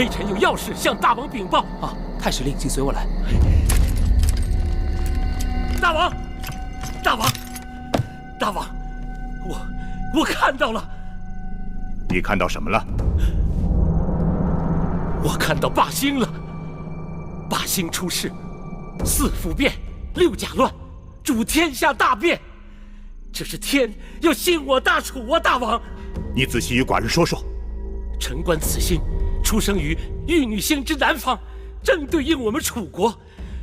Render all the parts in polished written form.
微臣有要事向大王禀报。啊，太师令，请随我来。大王，大王，大王，我看到了。你看到什么了？我看到霸兴了。霸兴出事，4府变，6甲乱，主天下大变。这是天要兴我大楚啊！大王，你仔细与寡人说说。臣观此星出生于玉女星之南方，正对应我们楚国。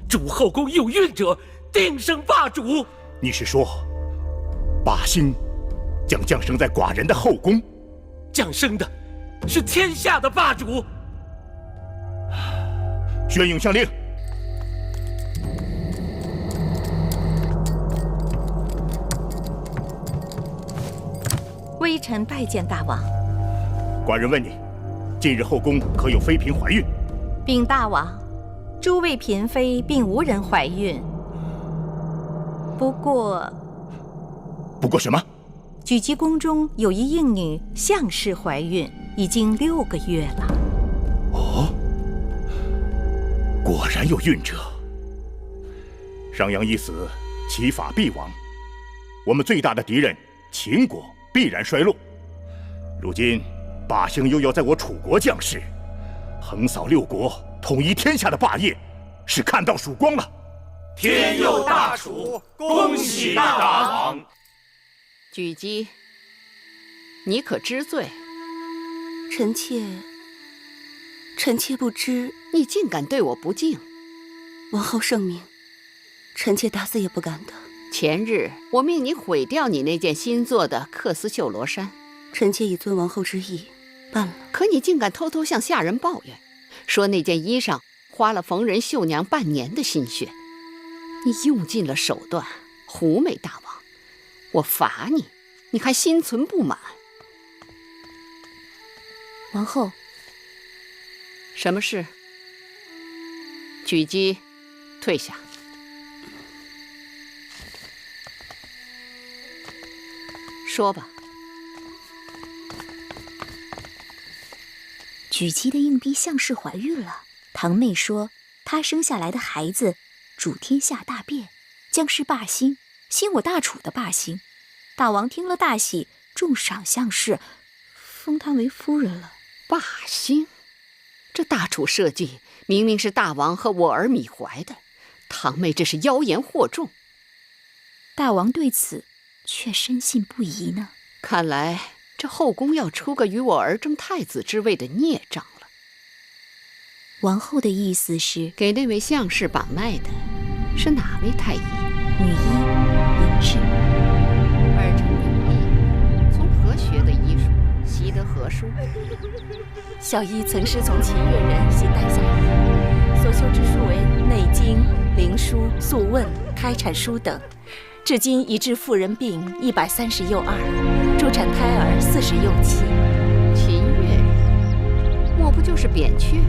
主后宫有孕者，定生霸主。你是说，霸兴将降生在寡人的后宫？降生的是天下的霸主。宣永相令。微臣拜见大王。寡人问你，近日后宫可有妃嫔怀孕？禀大王，诸位嫔妃并无人怀孕。不过什么？举基宫中有一应女项氏怀孕，已经6个月了。哦，果然有孕者。商鞅一死，齐法必亡，我们最大的敌人秦国必然衰落。如今霸兴又要在我楚国降世，横扫6国，统一天下的霸业，是看到曙光了。天佑大楚，恭喜大王！举基，你可知罪？臣妾不知。你竟敢对我不敬！王后圣明，臣妾打死也不敢的。前日我命你毁掉你那件新做的缂丝绣罗衫，臣妾已遵王后之意办了。可你竟敢偷偷向下人抱怨，说那件衣裳花了逢人绣娘半年的心血，你用尽了手段唬美大王，我罚你，你还心存不满。王后，什么事？举基，退下。说吧。举基的硬币项氏怀孕了，堂妹说她生下来的孩子主天下大变，将是霸兴，兴我大楚的霸兴。大王听了大喜，重赏项氏，封她为夫人了。霸兴，这大楚社稷明明是大王和我儿米怀的，堂妹这是妖言惑众。大王对此却深信不疑呢。看来这后宫要出个与我儿争太子之位的孽障了。王后的意思是，给那位项氏把脉的是哪位太医？女医林氏。儿臣女医，从何学的医术，习得何书？小医曾师从秦越人习带下医，所修之书为《内经》《灵书》《素问》《开产书》等。至今已治妇人病130又2，助产胎儿40又7。秦越人，莫不就是扁鹊？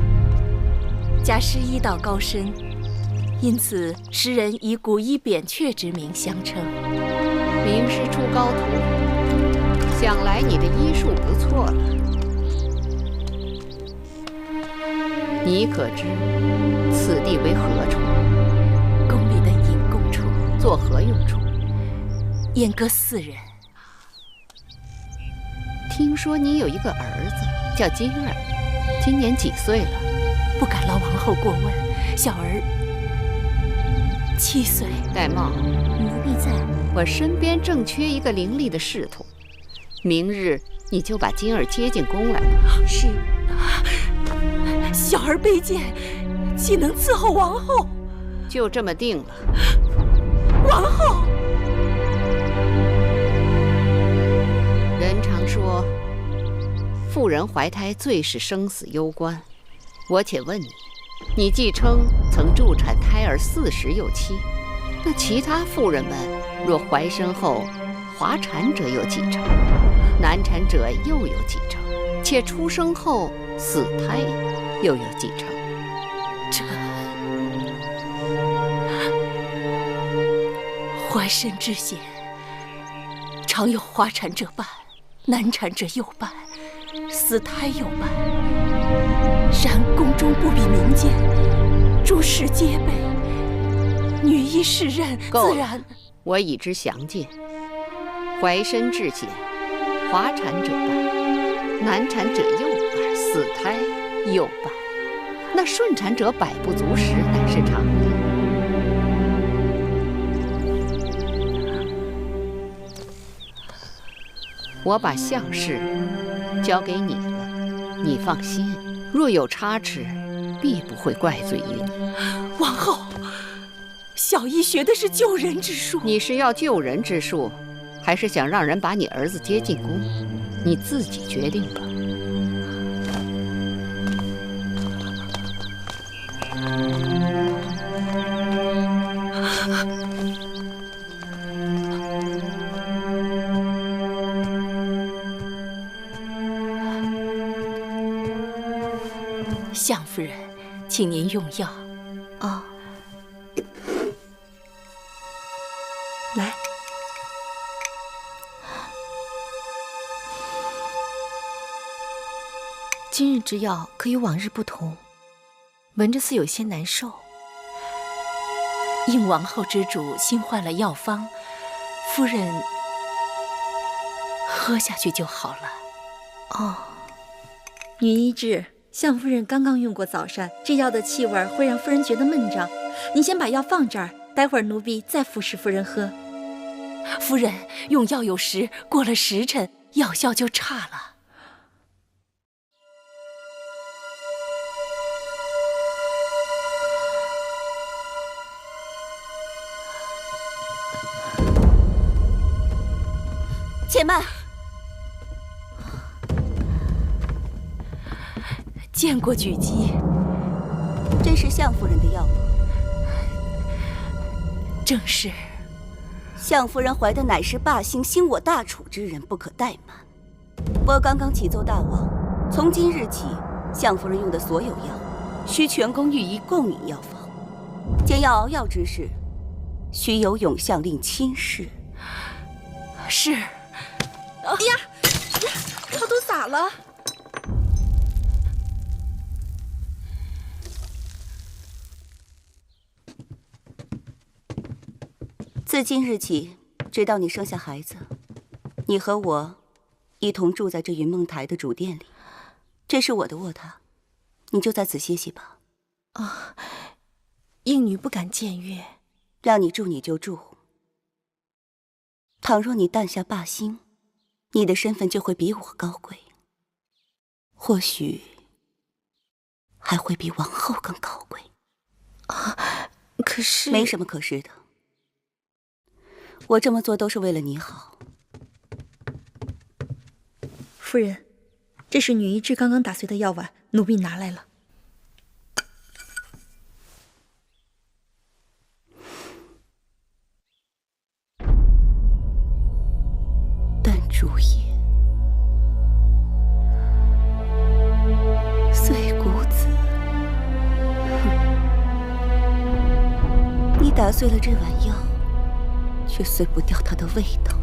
家师医道高深，因此时人以古医扁鹊之名相称。名师出高徒，想来你的医术不错了。你可知此地为何处？宫里的隐供处，作何用处？阉割4人。听说你有一个儿子叫金儿，今年几岁了？不敢劳王后过问，小儿7岁。戴瑁，奴婢在。我身边正缺一个伶俐的侍童，明日你就把金儿接进宫来吧。是。小儿卑贱，岂能伺候王后？就这么定了。王后。人常说，妇人怀胎最是生死攸关。我且问你，你既称曾助产胎儿40又7，那其他妇人们若怀身后滑产者有几成？难产者又有几成？且出生后死胎又有几成？这怀身之险，常有滑产者半，难产者又半，死胎又半。然宫中不比民间，诸事皆备，女医世任自然。我已知详见。怀身至简，滑产者败，难产者又败，死胎又败，那顺产者百不足10，乃是常理。我把项氏交给你了，你放心，若有差池，必不会怪罪于你。王后，小医学的是救人之术。你是要救人之术，还是想让人把你儿子接进宫？你自己决定吧。项夫人，请您用药。哦，来。今日之药可与往日不同，闻着似有些难受。应王后之主新换了药方，夫人喝下去就好了。哦，女医治，项夫人刚刚用过早膳，这药的气味会让夫人觉得闷胀。您先把药放这儿，待会儿奴婢再服食夫人喝。夫人，用药有时过了时辰，药效就差了。且慢，见过举姬，这是项夫人的药吗？正是。项夫人怀的乃是霸兴兴我大楚之人，不可怠慢。我刚刚启奏大王，从今日起，项夫人用的所有药，需全宫御医共饮药方。见要熬药之事，须由永相令亲示。是。哎呀，药都洒了。自今日起，直到你生下孩子，你和我一同住在这云梦台的主殿里。这是我的卧榻，你就在此歇息吧。啊，应女不敢僭越。让你住你就住。倘若你诞下霸兴，你的身份就会比我高贵，或许还会比王后更高贵。啊，可是……没什么可是的。我这么做都是为了你好。夫人，这是女医治刚刚打碎的药丸，奴婢拿来了。淡竹叶，碎骨子。你打碎了这碗药，却碎不掉它的味道。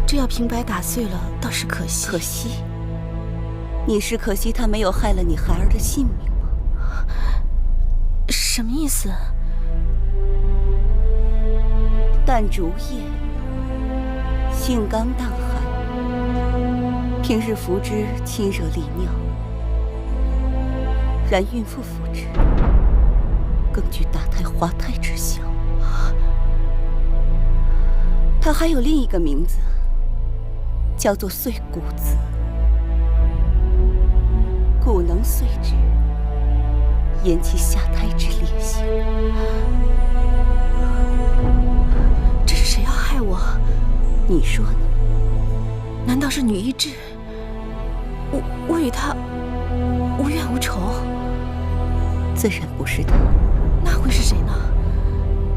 这药平白打碎了，倒是可惜。可惜？你是可惜它没有害了你孩儿的性命吗？什么意思？淡竹叶，性刚淡寒，平日服之清热利尿，然孕妇服之，更具打胎滑胎之效。它还有另一个名字，叫做碎骨子，骨能碎之，延其下胎之烈性。这是谁要害我？你说呢？难道是女医治？我与她无怨无仇。自然不是她。那会是谁呢？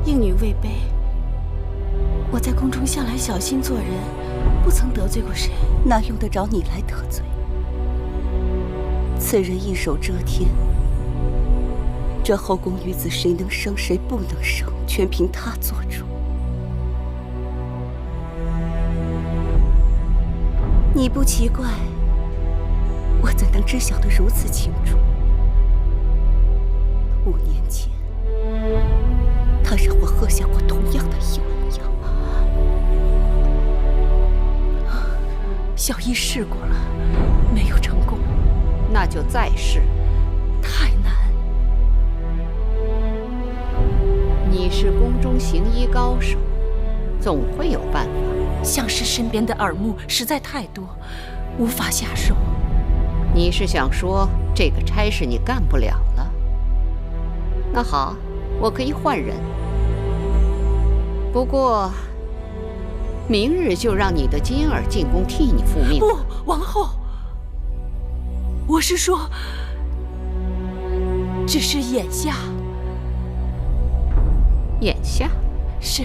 应女位卑，我在宫中向来小心做人，不曾得罪过谁。哪用得着你来得罪？此人一手遮天，这后宫女子谁能生谁不能生，全凭他做主。你不奇怪，我怎能知晓得如此清楚？5年前，他让我喝下过同样的幽药。小医试过了，没有成功。那就再试。太难。你是宫中行医高手，总会有办法。相师身边的耳目实在太多，无法下手。你是想说这个差事你干不了了？那好，我可以换人。不过，明日就让你的金儿进宫替你复命。不，王后，我是说，只是眼下。眼下是，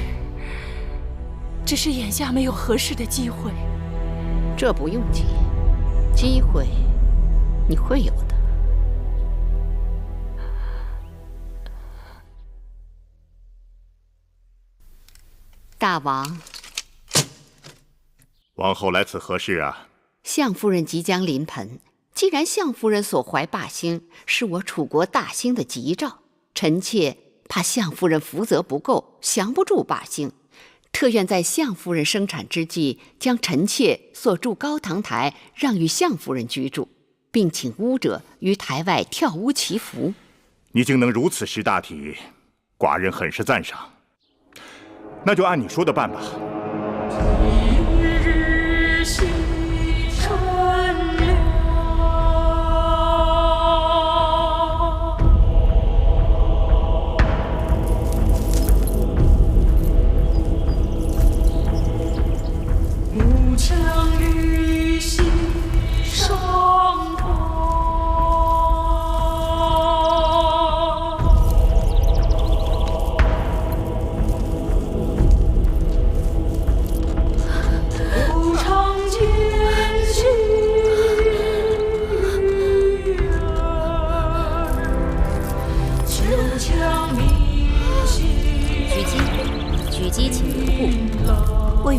只是眼下没有合适的机会。这不用急，机会你会有的。大王，王后来此何事啊？相夫人即将临盆，既然相夫人所怀霸星是我楚国大兴的吉兆，臣妾怕相夫人福泽不够，降不住霸星，特愿在相夫人生产之际，将臣妾所住高堂台让与相夫人居住，并请巫者于台外跳巫祈福。你竟能如此识大体，寡人很是赞赏。那就按你说的办吧。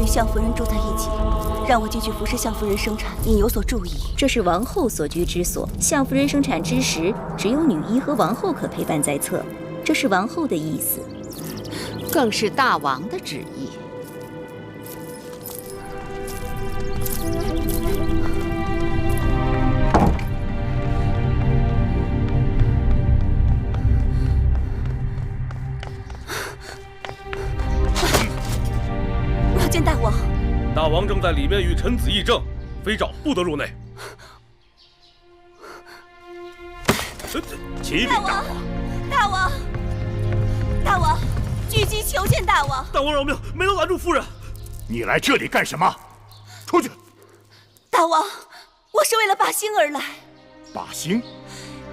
相夫人住在一起，让我进去服侍相夫人生产，应有所注意。这是王后所居之所，相夫人生产之时，只有女医和王后可陪伴在侧，这是王后的意思，更是大王的旨意。见大王，大王正在里面与臣子议政，非诏不得入内。启禀大王，大王，大王，狙击求见大王。大王饶命，没能拦住夫人。你来这里干什么？出去！大王，我是为了霸星而来。霸星？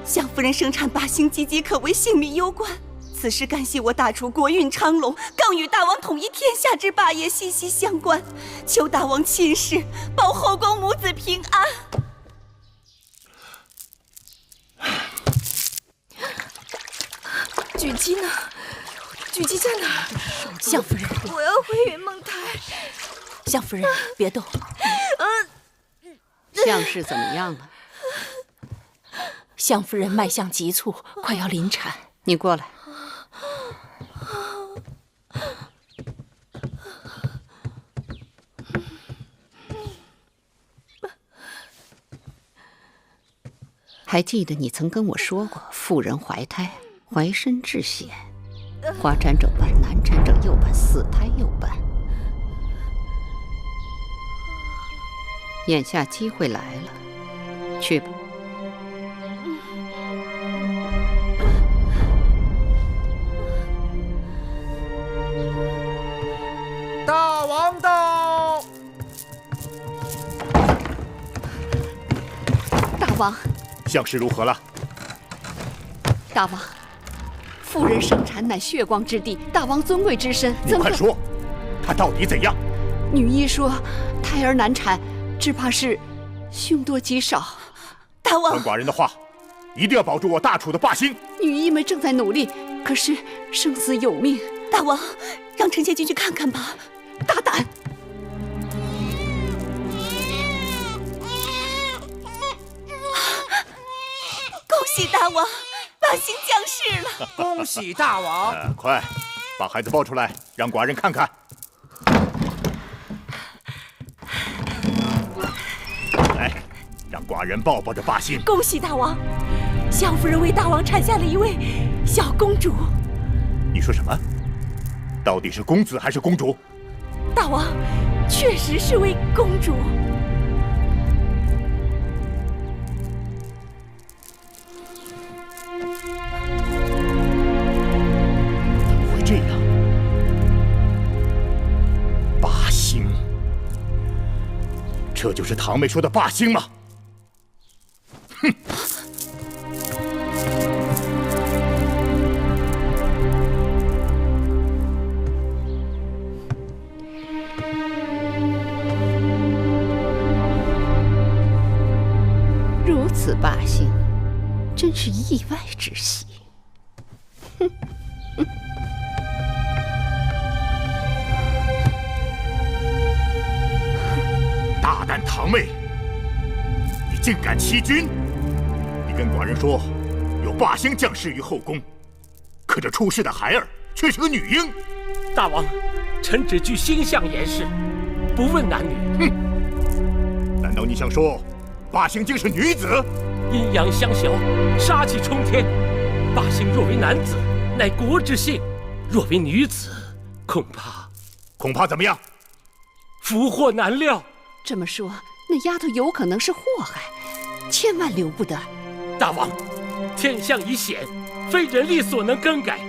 相夫人生产霸星鸡鸡，可谓性命攸关。此事干系我大楚国运昌隆，更与大王统一天下之霸业息息相关。求大王亲事，保后宫母子平安。狙击呢？狙击在哪儿？相夫人，我要回云梦台。相夫人，别动。相氏怎么样了？相夫人脉象急促，快要临产。你过来。还记得你曾跟我说过，妇人怀胎，怀身致险，花产者半，难产者又半，死胎又半。眼下机会来了，去吧。大王到！大王，相氏如何了？大王，妇人生产乃血光之地，大王尊贵之身，你快说，她到底怎样？女医说，胎儿难产，只怕是凶多吉少。大王，传寡人的话，一定要保住我大楚的霸星。女医们正在努力，可是生死有命。大王，让臣妾进去看看吧。大胆！大王，霸星降世了！恭喜大王！快，把孩子抱出来，让寡人看看。来，让寡人抱抱着霸星。恭喜大王，相夫人为大王产下了一位小公主。你说什么？到底是公子还是公主？大王，确实是位公主。怎么会这样？霸星，这就是堂妹说的霸星吗？哼！如此霸星，真是意外之喜。大胆堂妹，你竟敢欺君！你跟寡人说有霸星降世于后宫，可这出世的孩儿却是个女婴。大王，臣只据星象言事，不问男女。哼！难道你想说霸星竟是女子？阴阳相晓，杀气冲天。霸星若为男子，乃国之幸；若为女子，恐怕怎么样？福祸难料。这么说，那丫头有可能是祸害，千万留不得。大王，天象已显，非人力所能更改。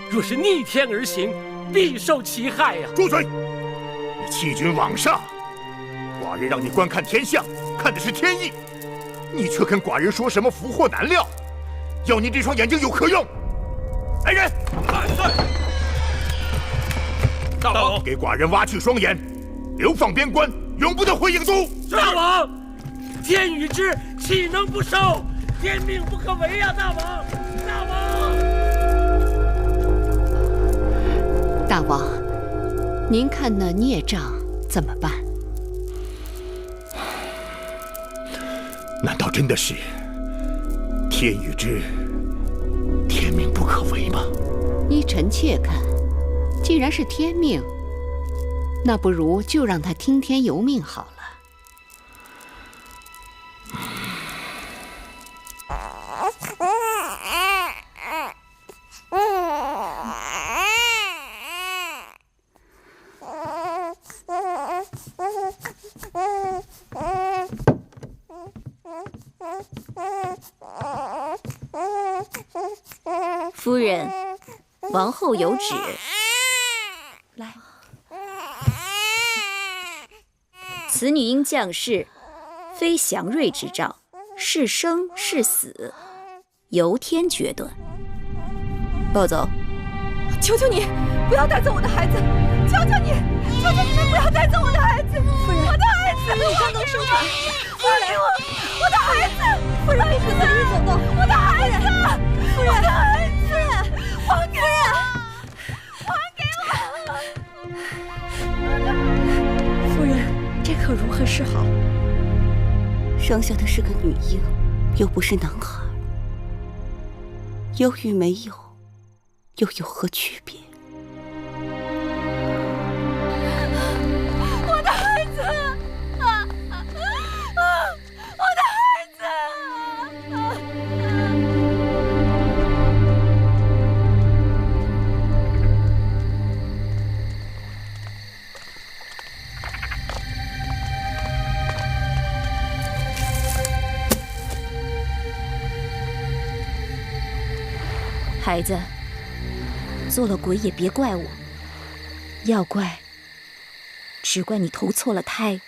若是逆天而行，必受其害呀！住嘴！你欺君罔上，寡人让你观看天象，看的是天意，你却跟寡人说什么福祸难料，要你这双眼睛有何用？来人！在。大王，给寡人挖去双眼，流放边关，永不得回郢都。大王，天与之，岂能不受？天命不可违呀！大王，大王，大王，您看那孽障怎么办？难道真的是天与之，天命不可违吗？依臣妾看，既然是天命，那不如就让他听天由命好了。夫人，王后有旨。来，此女因降世，非祥瑞之兆，是生是死，由天决断。抱走。求求你，不要带走我的孩子！求求你，求求你们不要带走我的孩子！夫人，我的孩子，你刚刚生产，夫人，我的孩子，夫人，你不随意走动。我的孩子，夫人，我的孩子，还给我，还给我！夫人，这可如何是好？生下的是个女婴，又不是男孩，有与没有，又有何区别？我的孩子，我的孩子！孩子，做了鬼也别怪我，要怪，只怪你投错了胎。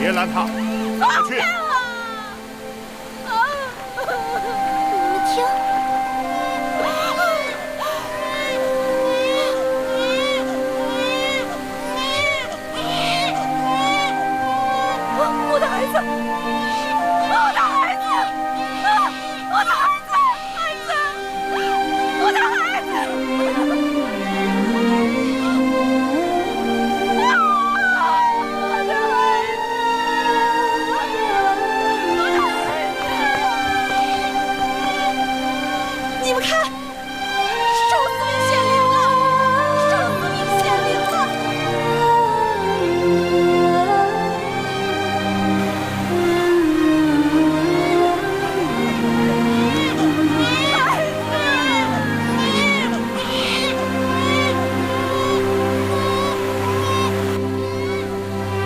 别拦他，快去！你们听，我的孩子，我的孩子，我的孩子，孩子，我的孩子。你们看，寿司命显灵了！寿司命显灵了！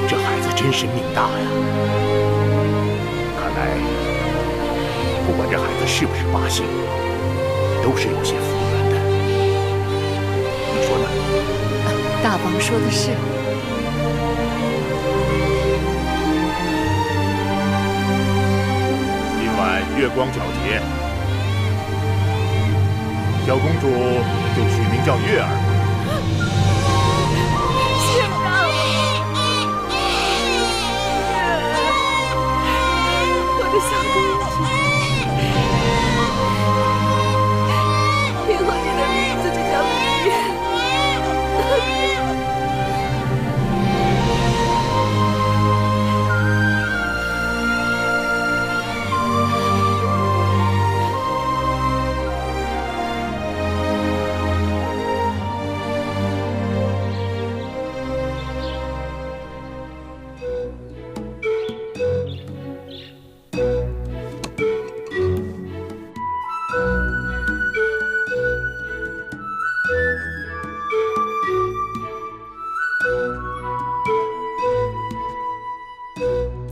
这孩子真是命大呀！看来，不管这孩子是不是八星，都是有些福缘的。你说呢？大王说的是。今晚月光皎洁，小公主就取名叫月儿。谢大王，我的小公主，以后你的名字就叫月。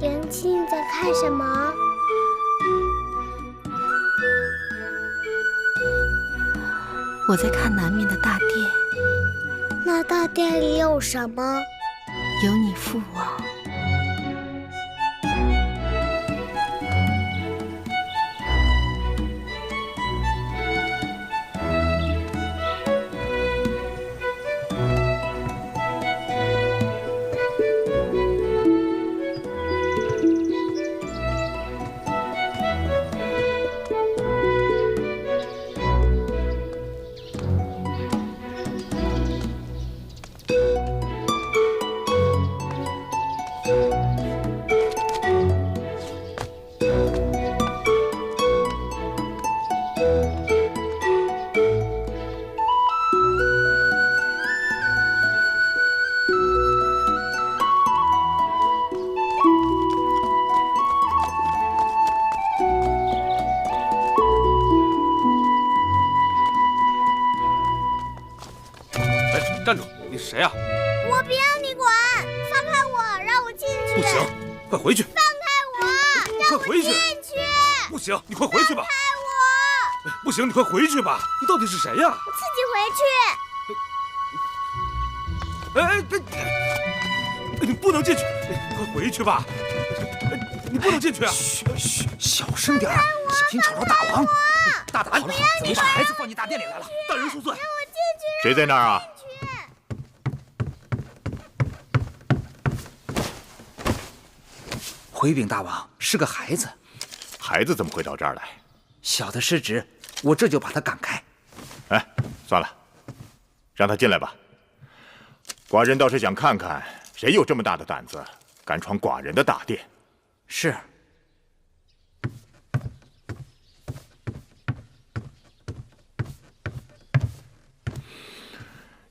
元气，你在看什么？我在看南面的大殿，那大殿里有什么？有你父王。站住！你是谁呀？我不要你管，放开我，让我进去。不行，快回去！放开我，让我快回去！进去！不行，你快回去吧！放开我！不行，你快回去吧！你到底是谁呀？我自己回去。哎，你不能进去！快回去吧！你不能进去啊！嘘，小声点，小心吵着大王。大胆！好了，怎么把孩子放进大殿里来了？大人恕罪！谁在那儿啊？回禀大王，是个孩子。孩子怎么会到这儿来？小的失职，我这就把他赶开。哎，算了，让他进来吧。寡人倒是想看看，谁有这么大的胆子，敢闯寡人的大殿。是。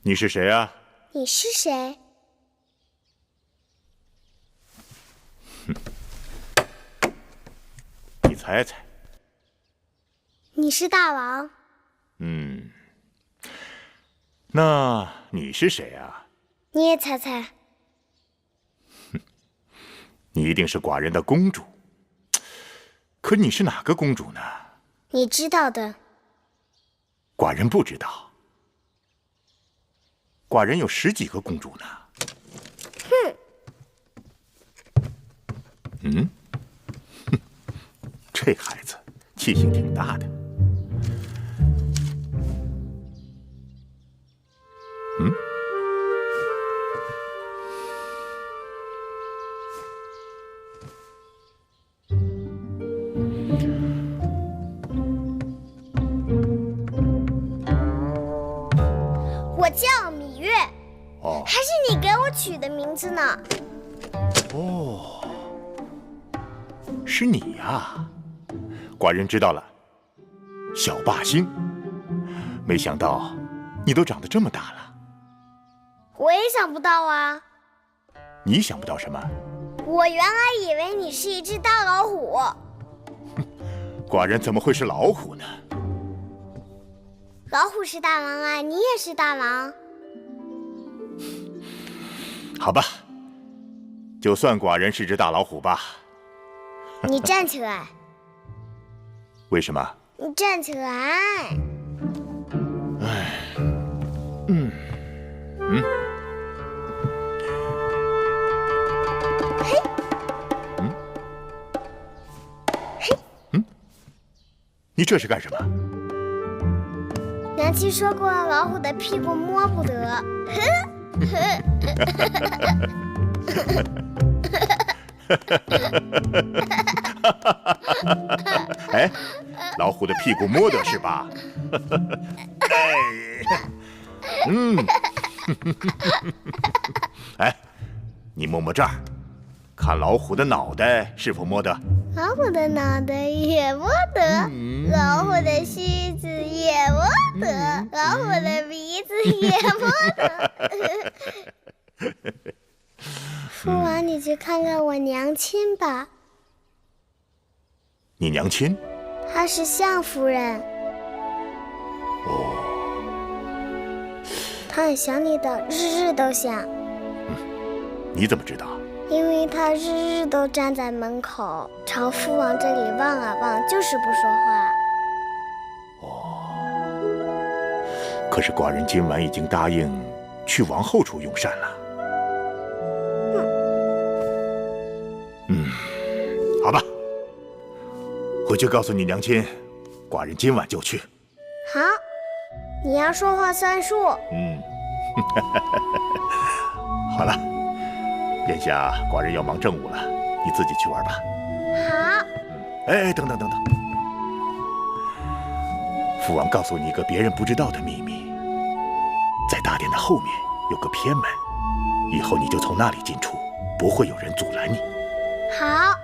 你是谁啊？你是谁？你猜猜。你是大王。那你是谁啊？你也猜猜。你一定是寡人的公主。可你是哪个公主呢？你知道的。寡人不知道。寡人有10几个公主呢。哼！嗯，哼，这孩子气性挺大的。嗯。我叫芈月，哦，还是你给我取的名字呢。哦，是你呀，寡人知道了，小霸星。没想到你都长得这么大了。我也想不到啊。你想不到什么？我原来以为你是一只大老虎。寡人怎么会是老虎呢？老虎是大王啊，你也是大王。好吧，就算寡人是只大老虎吧。你站起来。为什么？你站起来。哎，嗯。嘿。嘿。你这是干什么？娘亲说过，老虎的屁股摸不得。哎，老虎的屁股摸得是吧？哎，哎，你摸摸这儿，看老虎的脑袋是否摸得？老虎的脑袋也摸得，老虎的须子也摸得，老虎的鼻子也摸得。父王，你去看看我娘亲吧。你娘亲？她是相夫人。哦。她很想你的，日日都想。你怎么知道？因为她日日都站在门口，朝父王这里望啊望，就是不说话。哦。可是寡人今晚已经答应去王后处用膳了。好吧，回去告诉你娘亲，寡人今晚就去。好，你要说话算数。好了，眼下寡人要忙政务了，你自己去玩吧。好。哎，等等等等，父王告诉你一个别人不知道的秘密，在大殿的后面有个偏门，以后你就从那里进出，不会有人阻拦你。好。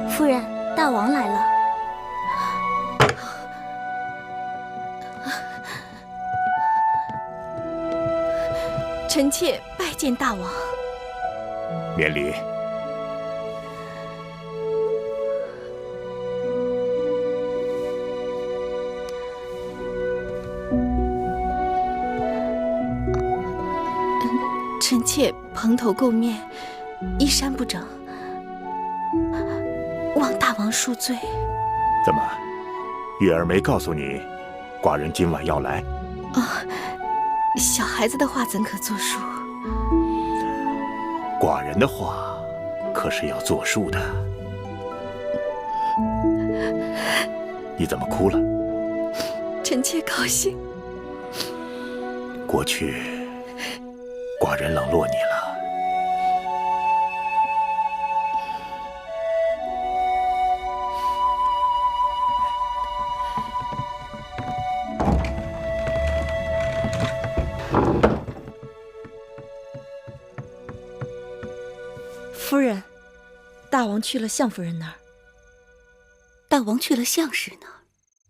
夫人，大王来了。臣妾拜见大王。免礼。臣妾蓬头垢面，衣衫不整，望大王恕罪。怎么，月儿没告诉你，寡人今晚要来？哦，小孩子的话怎可作数？寡人的话可是要作数的。你怎么哭了？臣妾高兴。过去寡人冷落你了。夫人，大王去了相夫人那儿。大王去了相氏那儿？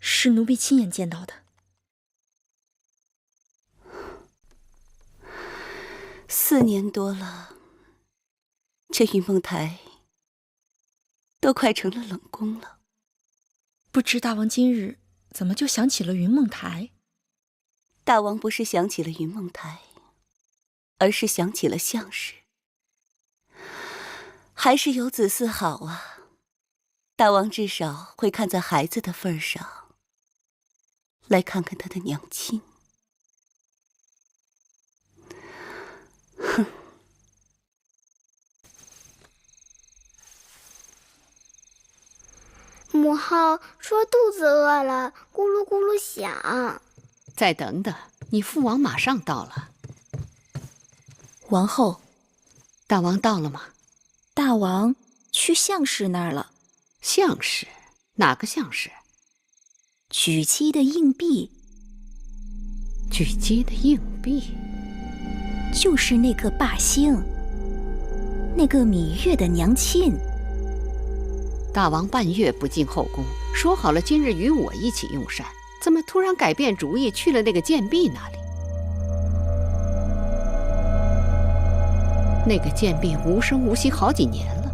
是奴婢亲眼见到的。4年多了，这云梦台都快成了冷宫了。不知大王今日怎么就想起了云梦台？大王不是想起了云梦台，而是想起了相氏。还是有子嗣好啊，大王至少会看在孩子的份上，来看看他的娘亲。哼！母后说肚子饿了，咕噜咕噜响。再等等，你父王马上到了。王后，大王到了吗？大王去相士那儿了。相士？哪个相士？举鸡的硬币。举鸡的硬币？就是那个霸星，那个芈月的娘亲。大王半月不进后宫，说好了今日与我一起用膳，怎么突然改变主意去了那个贱婢那里？那个贱婢无声无息好几年了，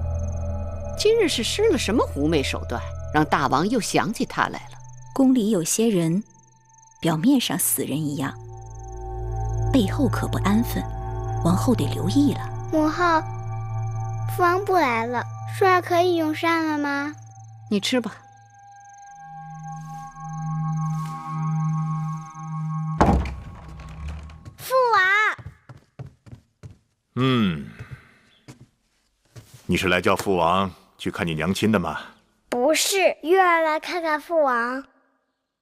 今日是施了什么狐媚手段，让大王又想起她来了？宫里有些人，表面上死人一样，背后可不安分，王后得留意了。母后，父王不来了，说儿可以用膳了吗？你吃吧。父王。你是来叫父王去看你娘亲的吗？不是，月儿来看看父王。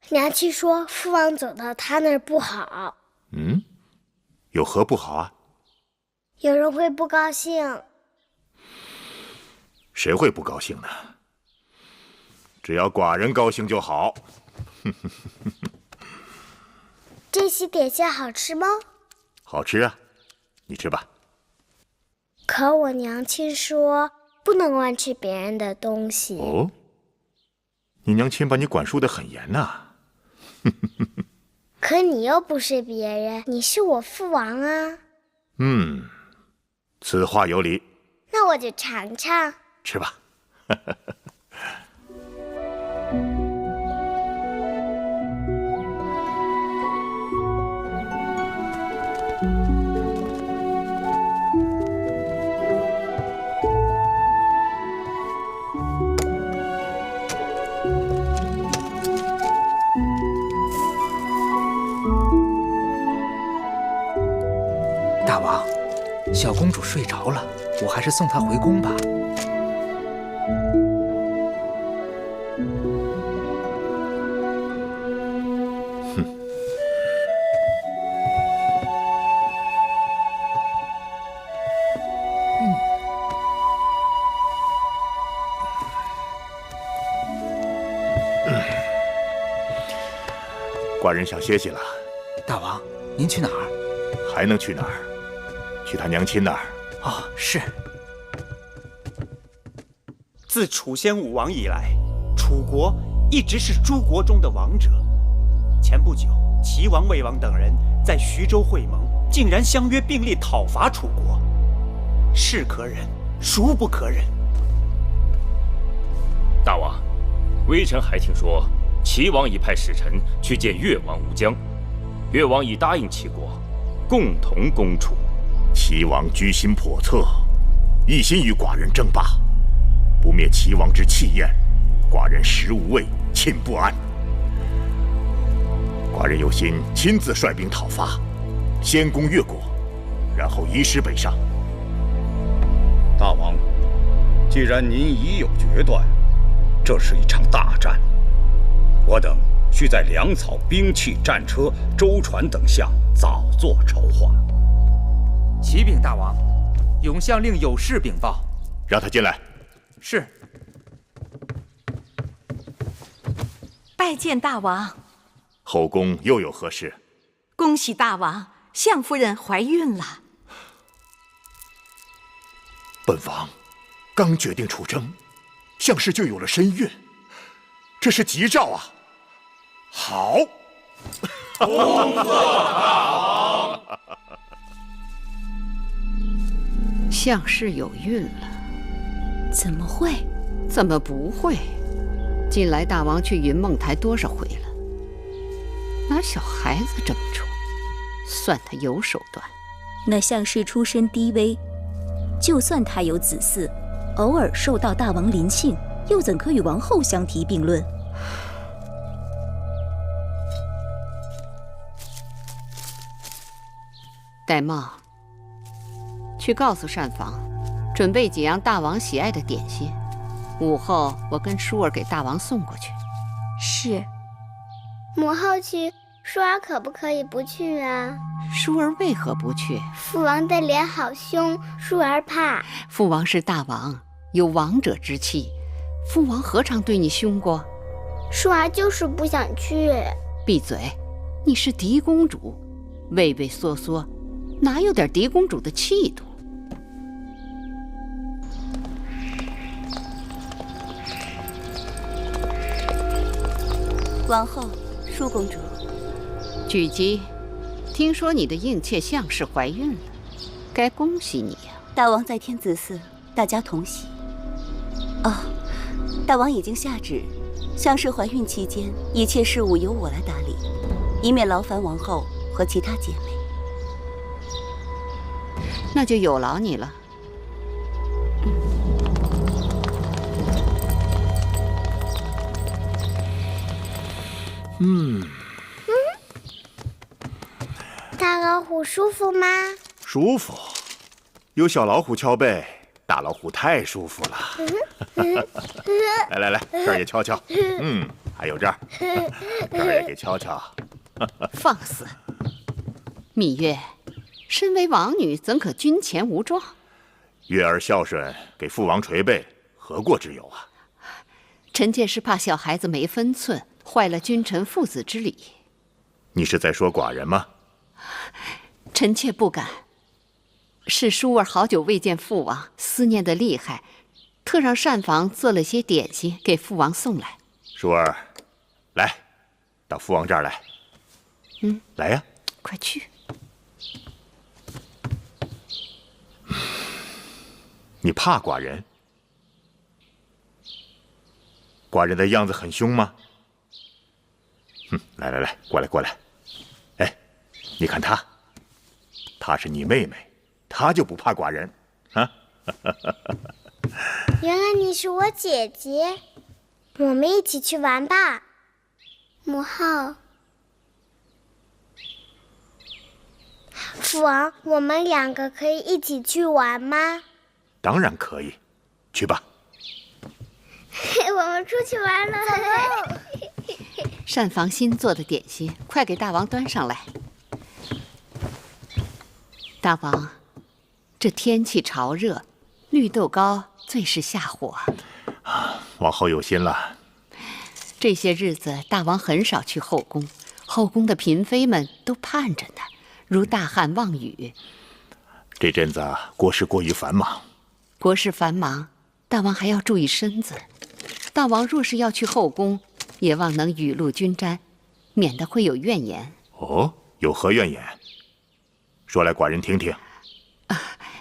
娘亲说父王走到他那儿不好。有何不好啊？有人会不高兴。谁会不高兴呢？只要寡人高兴就好。这些点心好吃吗？好吃啊，你吃吧。可我娘亲说不能乱吃别人的东西。哦，你娘亲把你管束得很严呐。可你又不是别人，你是我父王啊。此话有理。那我就尝尝。吃吧。大王，小公主睡着了，我还是送她回宫吧。寡人想歇息了。大王，您去哪儿？还能去哪儿？去他娘亲那儿。哦，是。自楚宣武王以来，楚国一直是诸国中的王者。前不久，齐王、魏王等人在徐州会盟，竟然相约并力讨伐楚国，是可忍，孰不可忍？大王，微臣还听说，齐王已派使臣去见越王吴江，越王已答应齐国共同攻楚。齐王居心叵测，一心与寡人争霸，不灭齐王之气焰，寡人食无味，寝不安。寡人有心亲自率兵讨伐，先攻越国，然后移师北上。大王，既然您已有决断，这是一场大战，我等需在粮草、兵器、战车、舟船等项早做筹划。启禀大王，永相令有事禀报。让他进来。是。拜见大王。后宫又有何事？恭喜大王，相夫人怀孕了。本王刚决定出征，相氏就有了身孕，这是吉兆啊！好，恭贺大王。相氏有孕了？怎么会？怎么不会？近来大王去云梦台多少回了？拿小孩子这么宠，算他有手段。那相氏出身低微，就算他有子嗣，偶尔受到大王临幸，又怎可与王后相提并论？玳瑁，去告诉膳房，准备几样大王喜爱的点心。午后我跟舒儿给大王送过去。是。母后去，舒儿可不可以不去啊？舒儿为何不去？父王的脸好凶，舒儿怕。父王是大王，有王者之气，父王何尝对你凶过？舒儿就是不想去。闭嘴！你是狄公主，畏畏缩缩，哪有点狄公主的气度？王后，舒公主。举姬，听说你的应妾项氏怀孕了，该恭喜你呀！大王在天子嗣，大家同喜。哦，大王已经下旨，项氏怀孕期间，一切事务由我来打理，以免劳烦王后和其他姐妹。那就有劳你了。大老虎舒服吗？舒服，有小老虎敲背，大老虎太舒服了。来来来，这儿也敲敲。还有这儿，这儿也给敲敲。放肆！芈月，身为王女，怎可军前无状？月儿孝顺，给父王捶背，何过之有啊？臣妾是怕小孩子没分寸，坏了君臣父子之礼。你是在说寡人吗？臣妾不敢。是舒儿好久未见父王，思念的厉害，特让膳房做了些点心给父王送来。舒儿，来，到父王这儿来。来呀，快去。你怕寡人？寡人的样子很凶吗？来来来，过来过来。哎，你看她，她是你妹妹，她就不怕寡人啊？原来你是我姐姐，我们一起去玩吧。母后，父王，我们两个可以一起去玩吗？当然可以，去吧。我们出去玩了。膳房新做的点心，快给大王端上来。大王，这天气潮热，绿豆糕最是下火。王后有心了。这些日子，大王很少去后宫，后宫的嫔妃们都盼着呢，如大旱望雨。这阵子国事过于繁忙。国事繁忙，大王还要注意身子。大王若是要去后宫，也望能雨露均沾，免得会有怨言。哦，有何怨言？说来，寡人听听。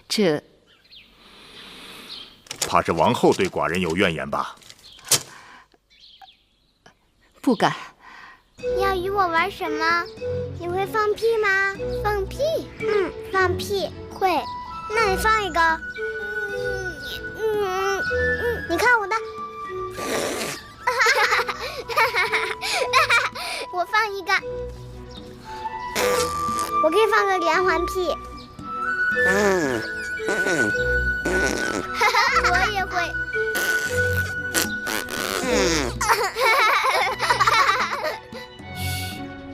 这怕是王后对寡人有怨言吧？不敢。你要与我玩什么？你会放屁吗？放屁？放屁会。那你放一个。你看我的。我放一个。我可以放个连环屁。我也会。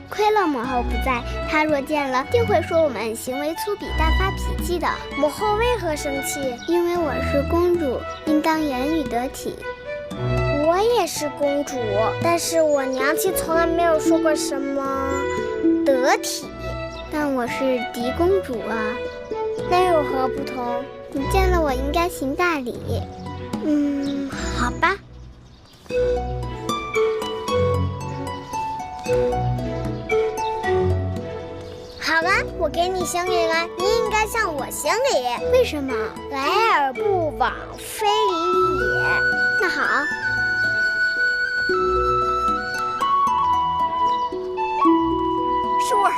亏了母后不在，她若见了，定会说我们行为粗鄙、大发脾气的。母后为何生气？因为我是公主，应当言语得体。我也是公主，但是我娘亲从来没有说过什么得体。但我是狄公主啊，那有何不同？你见了我应该行大礼。好吧。好了，我给你行礼了，你应该向我行礼。为什么？来而不往非礼也。那好。舒儿，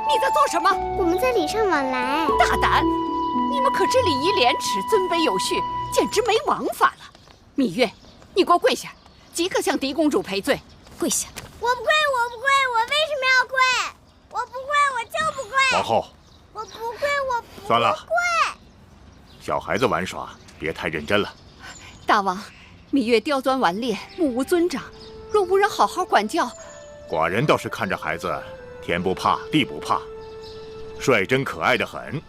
你在做什么？我们在礼尚往来。大胆！你们可知礼仪廉耻，尊卑有序，简直没王法了。芈月，你给我跪下，即刻向狄公主赔罪。跪下！我不跪，我不跪，我为什么要跪？我不跪，我就不跪。王后，我不跪，我不算了，跪。小孩子玩耍，别太认真了。大王，芈月刁钻顽劣，目无尊长，若无人好好管教，寡人倒是看着孩子，天不怕地不怕，率真可爱的很。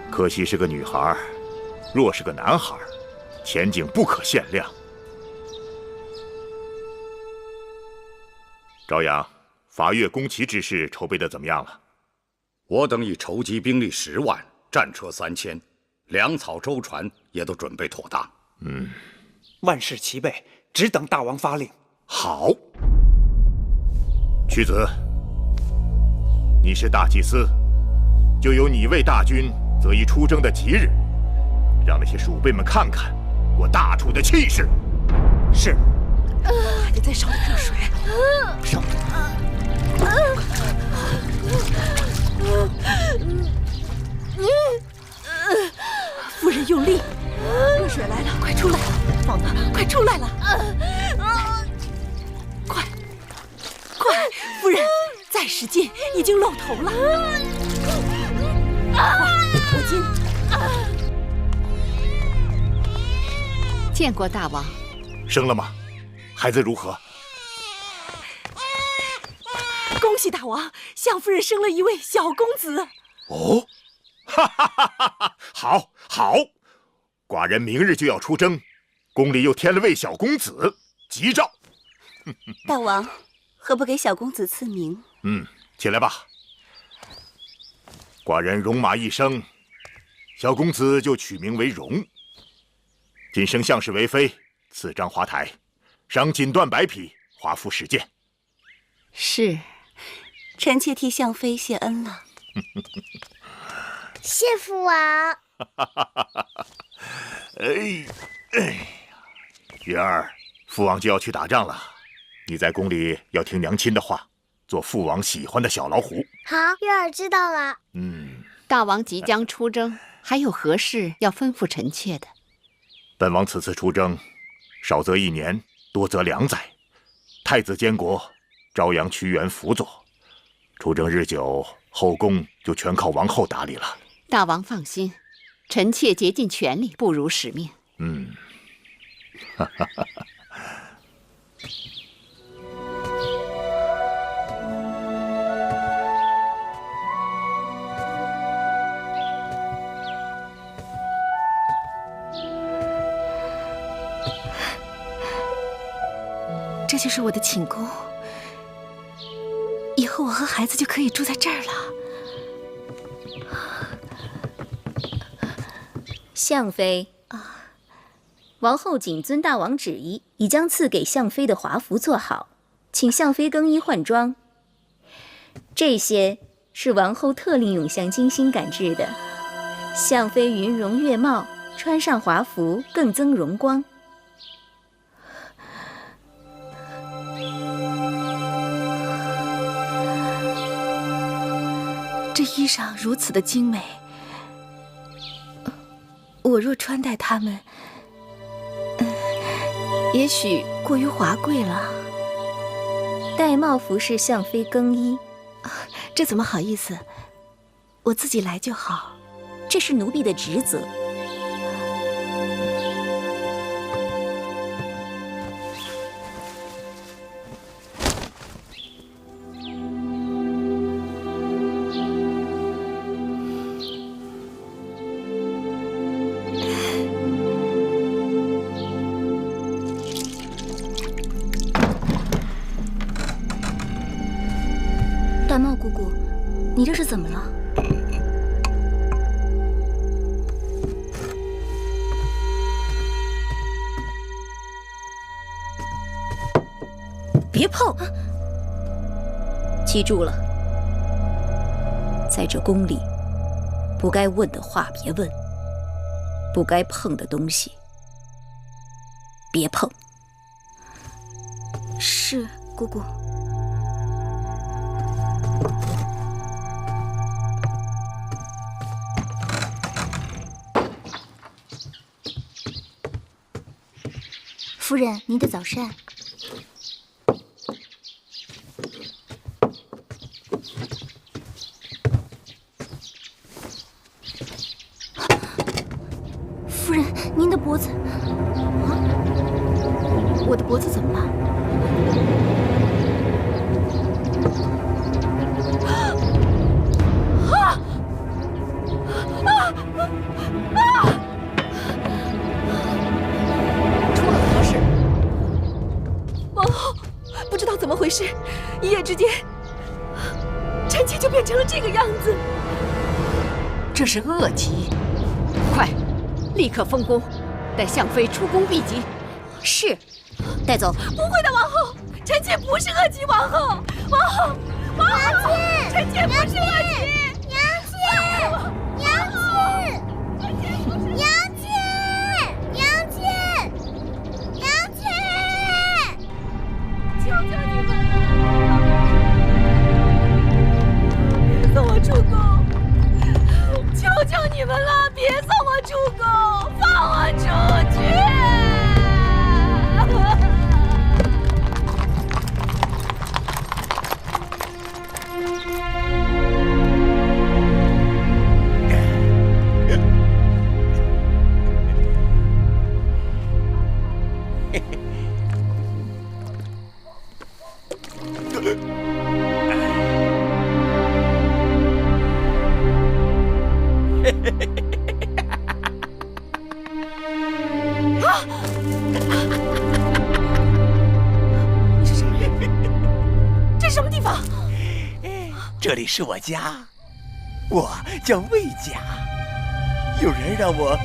可惜是个女孩，若是个男孩，前景不可限量。朝阳，伐越攻齐之事筹备的怎么样了？我等已筹集兵力10万，战车3000，粮草舟船也都准备妥当。万事齐备，只等大王发令。好。屈子，你是大祭司，就由你为大军择一出征的吉日，让那些鼠辈们看看我大楚的气势。是。还得再烧点热水。烧。夫人用力，热水来了，快出来！放那儿，快出来了！快，夫人，再使劲，已经露头了。快，裹巾。见过大王。生了吗？孩子如何？恭喜大王，相夫人生了一位小公子。哦，哈哈哈哈！好，好，寡人明日就要出征，宫里又添了位小公子，吉兆。大王，何不给小公子赐名？起来吧。寡人戎马一生，小公子就取名为荣。今生相氏为妃，赐章华台，赏锦缎100匹，华服10件。是。臣妾替相妃谢恩了。谢父王。哎呀，月儿，父王就要去打仗了，你在宫里要听娘亲的话，做父王喜欢的小老虎。好，月儿知道了。大王即将出征，还有何事要吩咐臣妾的？本王此次出征，少则1年，多则2载。太子监国，朝阳屈原辅佐。出征日久，后宫就全靠王后打理了。大王放心，臣妾竭尽全力，不辱使命。这就是我的寝宫，以后我和孩子就可以住在这儿了。相妃，王后谨遵大王旨意，已将赐给相妃的华服做好，请相妃更衣换装。这些是王后特令永祥精心赶制的，相妃云容月貌，穿上华服更增荣光。这衣裳如此的精美，我若穿戴它们，也许过于华贵了。戴帽服侍相妃更衣，这怎么好意思？我自己来就好。这是奴婢的职责。大帽姑姑，你这是怎么了？别碰！记住了，在这宫里，不该问的话别问，不该碰的东西别碰。是，姑姑。夫人，您的早膳。夫人，您的脖子……啊，我的脖子怎么了？出了何事？王后，不知道怎么回事，一夜之间，臣妾就变成了这个样子。这是恶疾，快，立刻封宫，带相妃出宫避疾。是，带走。不会的，王后，臣妾不是恶疾，王后，王后，王后，臣妾不是恶疾。娘亲，娘亲，娘亲，娘亲，娘亲，求求你们了，别送我出宫！求求你们了，别送我出宫，放我出去！你是谁？这是什么地方？这里是我家，我叫魏家。有人让我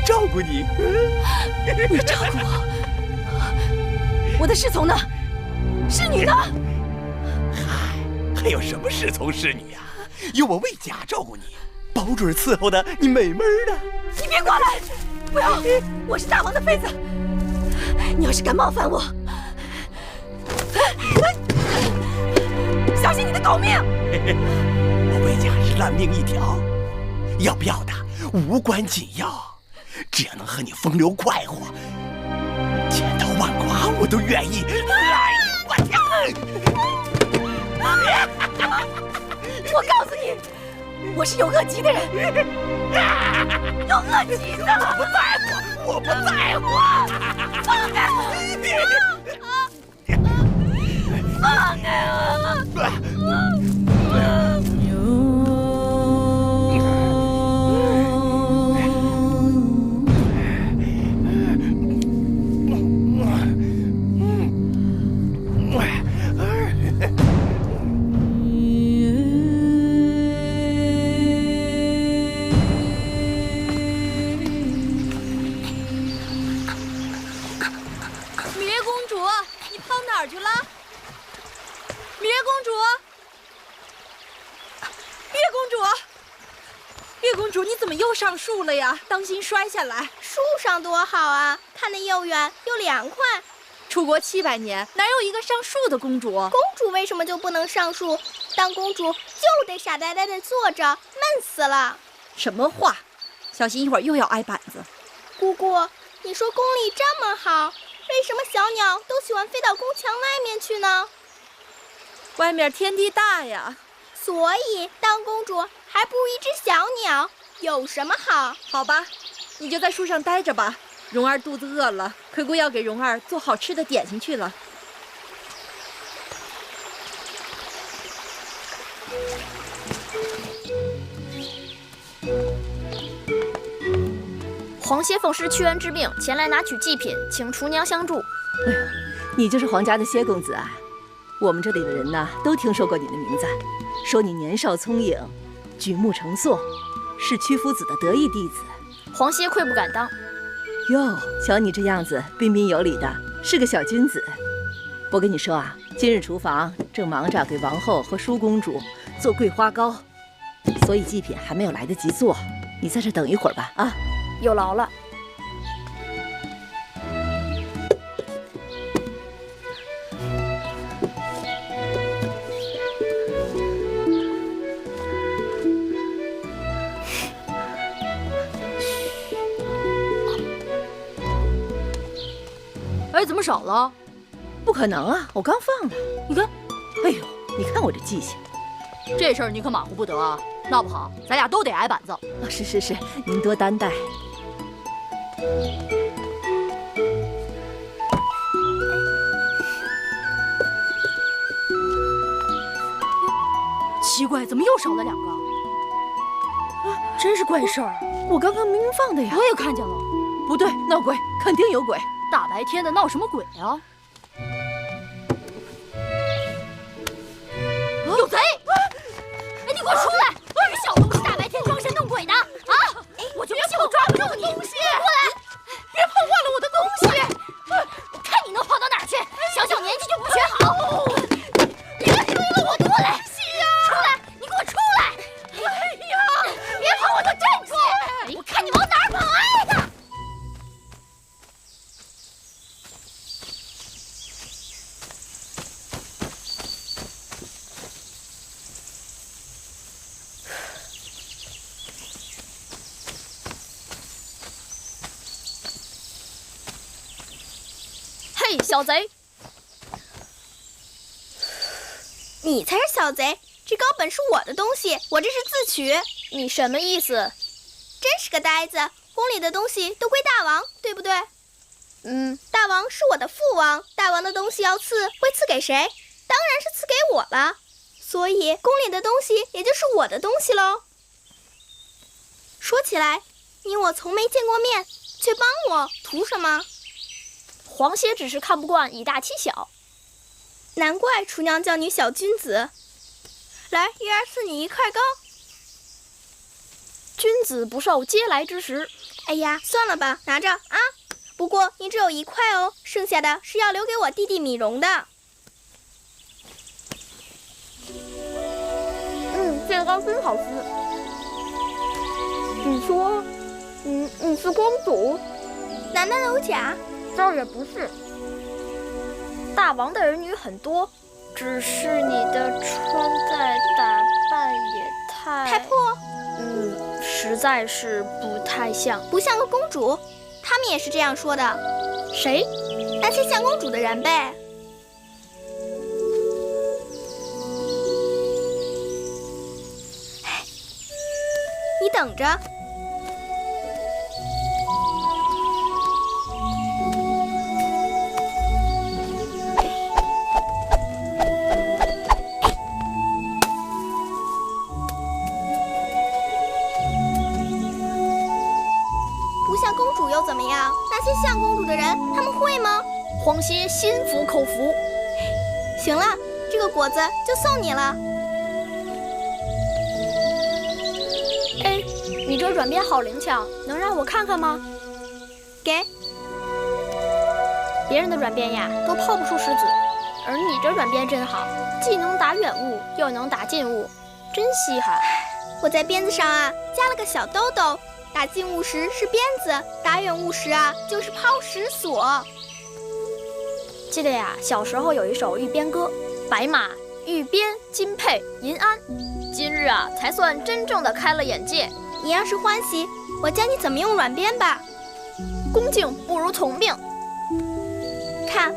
照顾你。你照顾我？我的侍从呢？侍女呢？嗨，还有什么侍从侍女啊？有我魏家照顾你，保准伺候的你美美的。你别过来！不要！我是大王的妃子，你要是敢冒犯我，小心你的狗命！我魏家是烂命一条，要不要的无关紧要，只要能和你风流快活，千刀万剐我都愿意。来，我跳！我告诉你，我是有恶疾的人，有恶疾的。我不在乎，我不在乎。放开我！放开我！上树了呀，当心摔下来。树上多好啊，看得又远又凉快。出国700年，哪有一个上树的公主？公主为什么就不能上树？当公主就得傻呆呆地坐着，闷死了。什么话？小心一会儿又要挨板子。姑姑，你说宫里这么好，为什么小鸟都喜欢飞到宫墙外面去呢？外面天地大呀。所以当公主还不如一只小鸟。有什么好？好吧，你就在树上待着吧。蓉儿肚子饿了，奎姑要给蓉儿做好吃的点心去了。皇歇奉师屈原之命前来拿取祭品，请厨娘相助。哎呦，你就是皇家的歇公子啊！我们这里的人呢，都听说过你的名字，说你年少聪颖，举目成诵。是屈夫子的得意弟子，皇歇愧不敢当。哟，瞧你这样子，彬彬有礼的，是个小君子。我跟你说啊，今日厨房正忙着给王后和舒公主做桂花糕，所以祭品还没有来得及做，你在这等一会儿吧。啊，有劳了。怎么少了？不可能啊，我刚放的。你看，哎呦，你看我这记性。这事儿你可马虎不得啊，闹不好咱俩都得挨板子。是，您多担待。奇怪，怎么又少了2个？真是怪事儿！我刚刚明明放的呀。我也看见了。不对，闹鬼，肯定有鬼！大白天的闹什么鬼啊？有贼！哎，你给我出来！你小东西大白天装神弄鬼的啊！我就不信我抓不住你！过来！别碰坏了我的东西！我看你能跑到哪儿去！小小年纪就不学好！别追了，我过来！出来！你给我出来！哎呀！别跑，我都站住！我看你往哪儿跑！哎呀！嘿，小贼！你才是小贼！这高本是我的东西，我这是自取。你什么意思？真是个呆子！宫里的东西都归大王，对不对？大王是我的父王，大王的东西要赐，会赐给谁？当然是赐给我了。所以宫里的东西也就是我的东西喽。说起来，你我从没见过面，却帮我，图什么？皇歇只是看不惯以大欺小。难怪厨娘叫你小君子。来，一儿赐你1块糕。君子不受嗟来之食。哎呀，算了吧，拿着啊。不过你只有1块哦，剩下的是要留给我弟弟米荣的。这个糕真好吃。你说，你是公主？难道有假？倒也不是。大王的儿女很多，只是你的穿戴打扮也太破。实在是不太像，不像个公主。他们也是这样说的。谁？那些像公主的人呗。你等着。不像公主又怎么样？那些像公主的人，他们会吗？皇歇心服口服。行了，这个果子就送你了。哎，你这软鞭好灵巧，能让我看看吗？给。别人的软鞭呀，都抛不出石子，而你这软鞭真好，既能打远物，又能打近物，真稀罕。我在鞭子上啊加了个小兜兜，打近物时是鞭子，打远物时啊就是抛石索。记得呀，小时候有一首玉鞭歌：白马、玉鞭、金佩、银鞍。今日啊，才算真正的开了眼界。你要是欢喜，我教你怎么用软鞭吧。恭敬不如从命。看，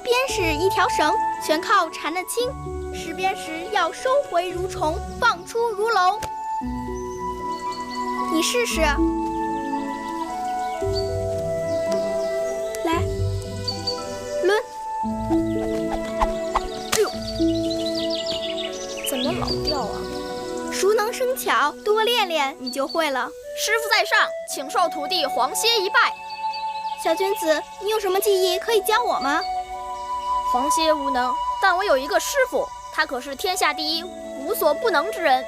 鞭是一条绳，全靠缠得轻。拾鞭时要收回如虫，放出如龙。你试试。来，抡。哎呦，怎么老掉啊？熟能生巧，多练练你就会了。师傅在上，请受徒弟皇歇一拜。小君子，你有什么技艺可以教我吗？皇歇无能，但我有一个师傅，他可是天下第一、无所不能之人。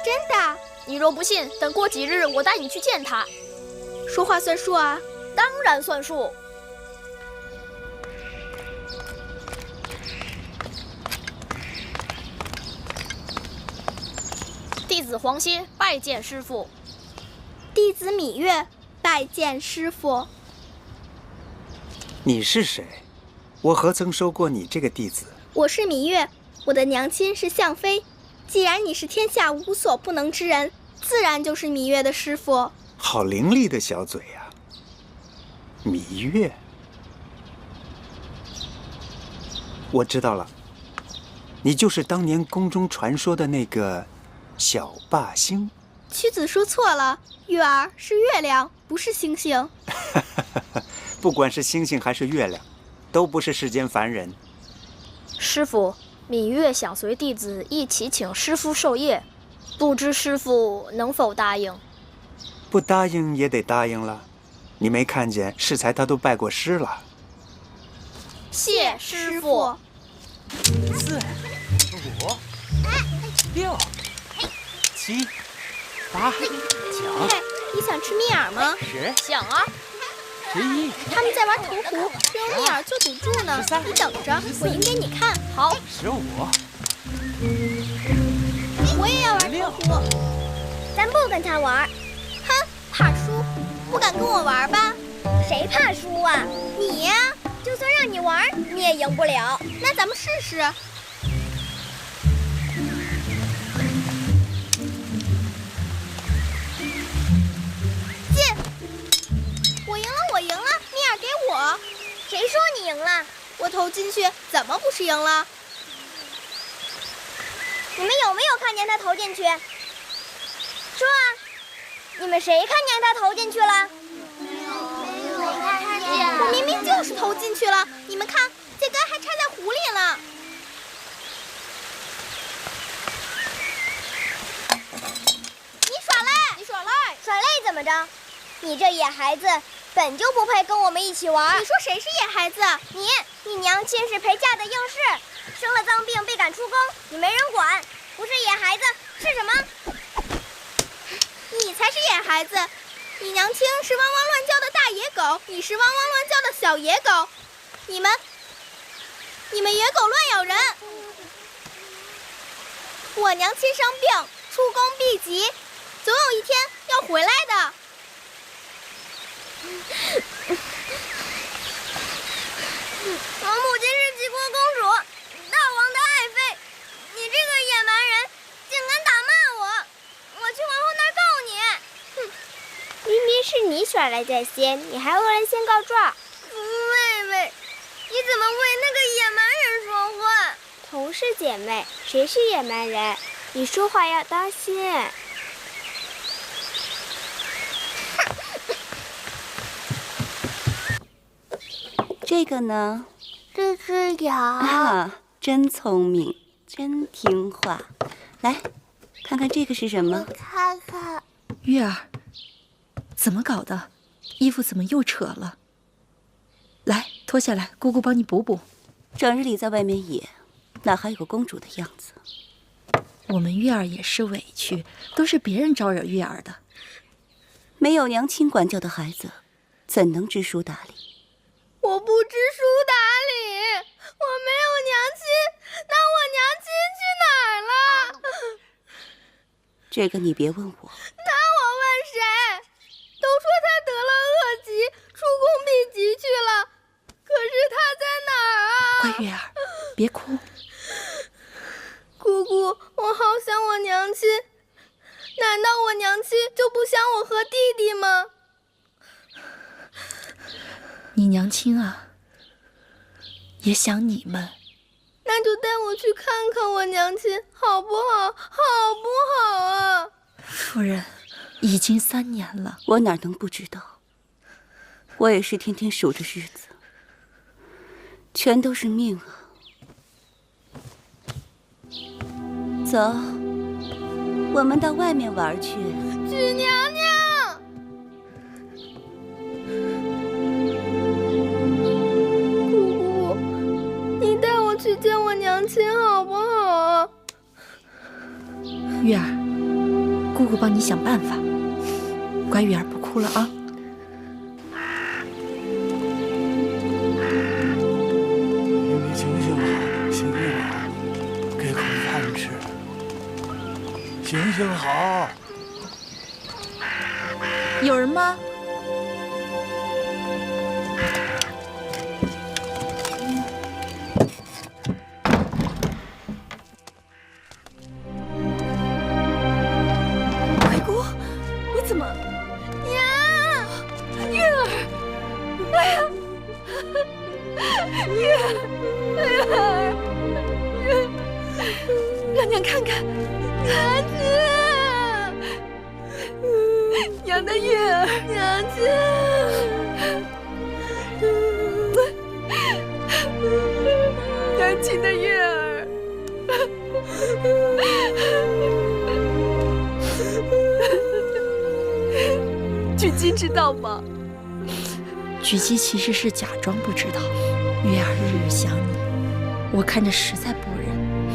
真的？你若不信，等过几日我带你去见他。说话算数啊？当然算数。弟子皇歇拜见师傅。弟子芈月拜见师傅。你是谁？我何曾收过你这个弟子？我是芈月，我的娘亲是向妃。既然你是天下无所不能之人，自然就是芈月的师傅。好伶俐的小嘴呀，芈月。我知道了，你就是当年宫中传说的那个小霸星。屈子说错了，月儿是月亮，不是星星。不管是星星还是月亮，都不是世间凡人。师傅，芈月想随弟子一起请师傅授业，不知师傅能否答应？不答应也得答应了。你没看见适才他都拜过师了。谢师傅。4、5、6、7、8、9。你想吃蜜饵吗？10。想啊。11。他们在玩投壶，只有蜜饵就堵住呢。你等着，我赢给你看。好。15。我也要玩投壶。咱不跟他玩。哼，怕输，不敢跟我玩吧？谁怕输啊？你呀。就算让你玩，你也赢不了。那咱们试试。进！我赢了，我赢了！蜜饵给我。谁说你赢了？我投进去，怎么不是赢了？你们有没有看见他投进去？说啊！你们谁看见他投进去了？我明明就是投进去了，你们看，这根还插在壶里了。你耍赖！你耍赖！耍赖怎么着？你这野孩子本就不配跟我们一起玩。你说谁是野孩子？你娘亲是陪嫁的应试，生了脏病被赶出宫，你没人管，不是野孩子是什么？你才是野孩子。你娘亲是汪汪乱叫的大野狗，你是汪汪乱叫的小野狗，你们野狗乱咬人。我娘亲生病，出宫避疾，总有一天要回来的。我母亲是齐国公主，大王的爱妃，你这个野蛮人竟敢打骂我，我去皇后那儿告你。哼！明明是你耍赖在先，你还恶人先告状。妹妹，你怎么为那个野蛮人说话？同是姐妹，谁是野蛮人？你说话要当心。这个呢？这只羊啊，真聪明，真听话。来，看看这个是什么？看看。月儿。怎么搞的？衣服怎么又扯了？来，脱下来，姑姑帮你补补。整日里在外面野，哪还有个公主的样子？我们月儿也是委屈，都是别人招惹月儿的。没有娘亲管教的孩子，怎能知书达理？我不知书达理，我没有娘亲，那我娘亲去哪儿了？这个你别问我。那我问谁？都说他得了恶疾，出宫避疾去了，可是他在哪儿啊？乖月儿，别哭。姑姑，我好想我娘亲，难道我娘亲就不想我和弟弟吗？你娘亲啊，也想你们。那就带我去看看我娘亲，好不好？好不好啊？夫人。已经3年了，我哪能不知道？我也是天天数着日子，全都是命啊！走，我们到外面玩去。许娘娘，姑姑，你带我去见我娘亲好不好啊？月儿，姑姑帮你想办法。乖月儿，不哭了啊！你行行好，行行好，给口饭吃。行行好。有人吗？鬼姑，你怎么？娘，月儿，哎呀！让娘看看，娘亲，娘的月儿，娘亲，娘亲的月儿。菊姬知道吗？菊姬其实是假装不知道。月儿日日想你，我看着实在不忍，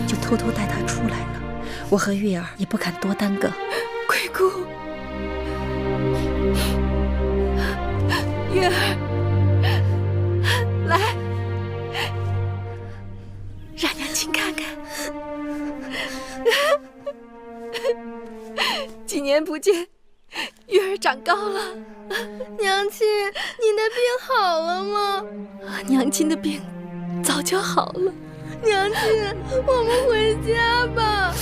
就偷偷带她出来了。我和月儿也不敢多耽搁。鬼姑，月儿，来，让娘亲看看。几年不见，月儿长高了。娘亲，你的病好了吗？娘亲的病早就好了。娘亲，我们回家吧。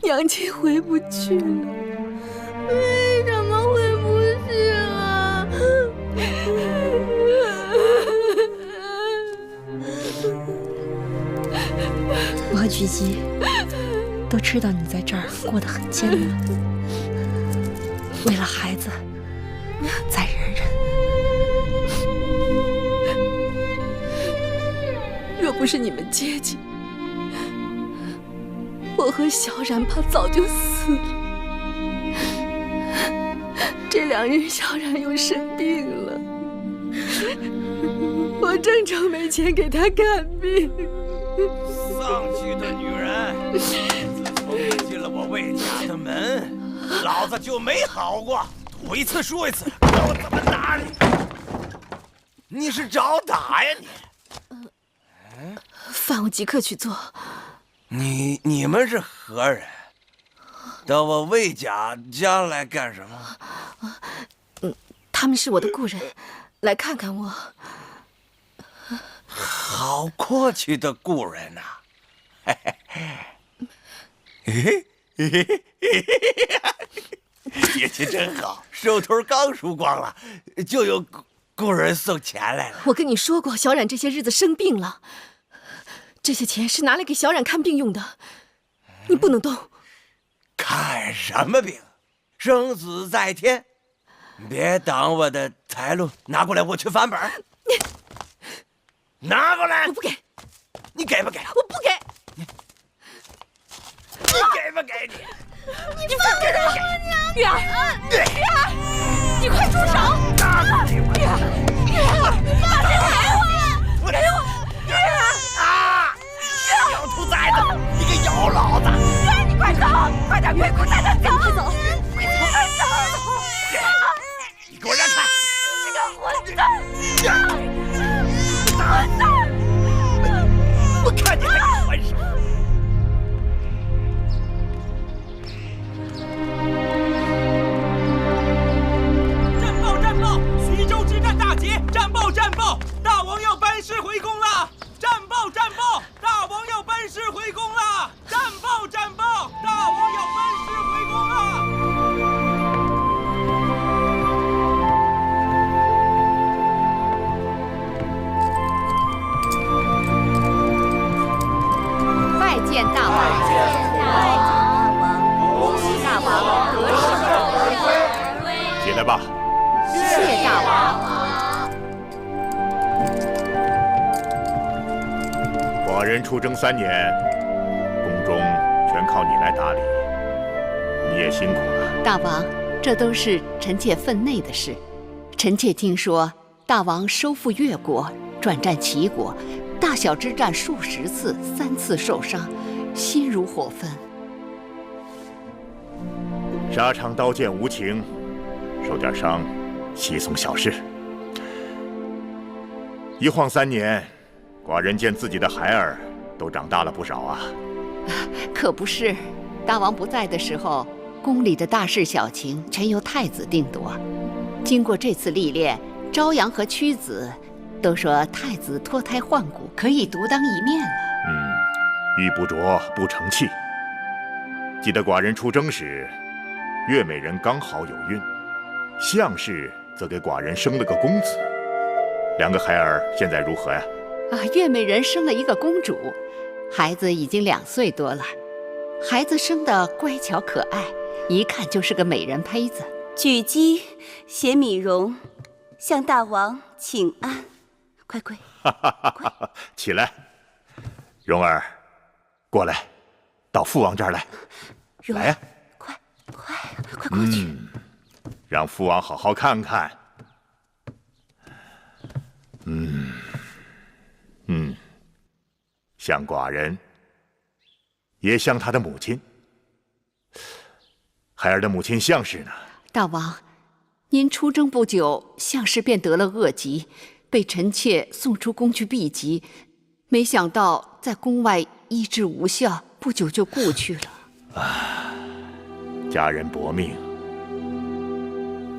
娘亲回不去了。为什么回不去了？我和菊姬都知道你在这儿过得很艰难，为了孩子，再忍忍。若不是你们接济，我和小冉怕早就死了。这2日小冉又生病了，我正愁没钱给她看病。丧气的女人！自从你进了我魏家的门，老子就没好过。赌一次输一次，看我怎么打你！你是找打呀你？饭我即刻去做。你们是何人？到我魏家来干什么？他们是我的故人，来看看我。好阔气的故人呐！运气真好，手头刚输光了，就有故人送钱来了。我跟你说过，小冉这些日子生病了，这些钱是拿来给小冉看病用的，你不能动。看什么病？生死在天，别挡我的财路，拿过来，我去翻本。拿过来！我不给。你给不给？我不给。你给不给你？你放开我！月儿，月儿，你快住手！月儿，把钱给我！给我！月儿啊！小兔崽子，你个妖老子！月儿，你快走，快点，鬼姑带他走！快走！快走！你给我让开！你这个混蛋！混蛋！我看你还敢还手！战报！战报！徐州之战大捷！战报！战报！大王要班师回宫了！战报！战报！大王要班师回宫了！战报！战报！大王要班师回宫了！拜见大王！恭喜大王得胜！起来吧。谢大王。寡人出征3年，宫中全靠你来打理，你也辛苦了。大王，这都是臣妾分内的事。臣妾听说大王收复越国，转战齐国，大小之战数十次，3次受伤，心如火焚。沙场刀剑无情，受点伤，稀松小事。一晃3年，寡人见自己的孩儿都长大了不少啊。可不是，大王不在的时候，宫里的大事小情全由太子定夺。经过这次历练，朝阳和屈子都说太子脱胎换骨，可以独当一面了。玉不琢不成器。记得寡人出征时，月美人刚好有孕，项氏则给寡人生了个公子。两个孩儿现在如何呀？月美人生了一个公主，孩子已经2岁多了。孩子生得乖巧可爱，一看就是个美人胚子。举鸡携米荣，向大王请安。快，起来，蓉儿，过来，到父王这儿来。来呀，快过去。让父王好好看看。像寡人，也像他的母亲。孩儿的母亲项氏呢？大王，您出征不久，项氏便得了恶疾，被臣妾送出宫去避疾。没想到在宫外医治无效，不久就故去了。家人薄命，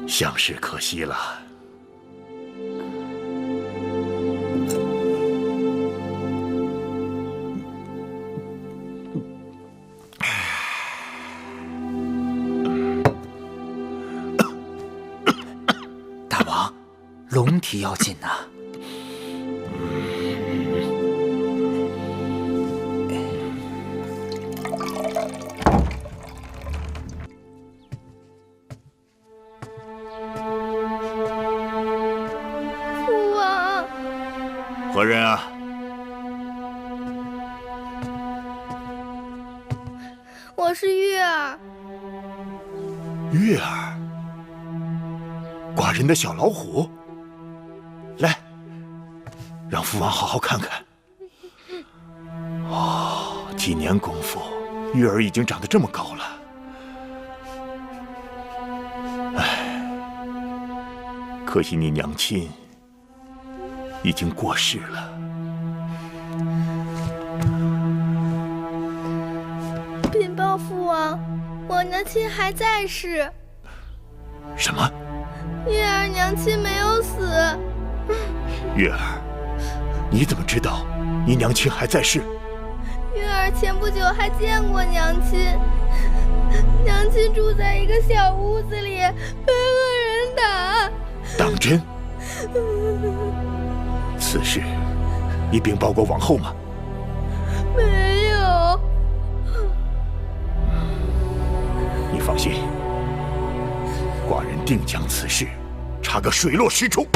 项氏可惜了。大王，龙体要紧呐。父王，何人啊？我是月儿。月儿。寡人的小老虎，来，让父王好好看看。几年功夫，月儿已经长得这么高了。可惜你娘亲已经过世了。禀报父王，我娘亲还在世。什么？月儿娘亲没有死。月儿，你怎么知道你娘亲还在世？月儿前不久还见过娘亲，娘亲住在一个小屋子里，被恶人打。当真？此事你禀报过王后吗？没有。你放心，寡人定将此事查个水落石出。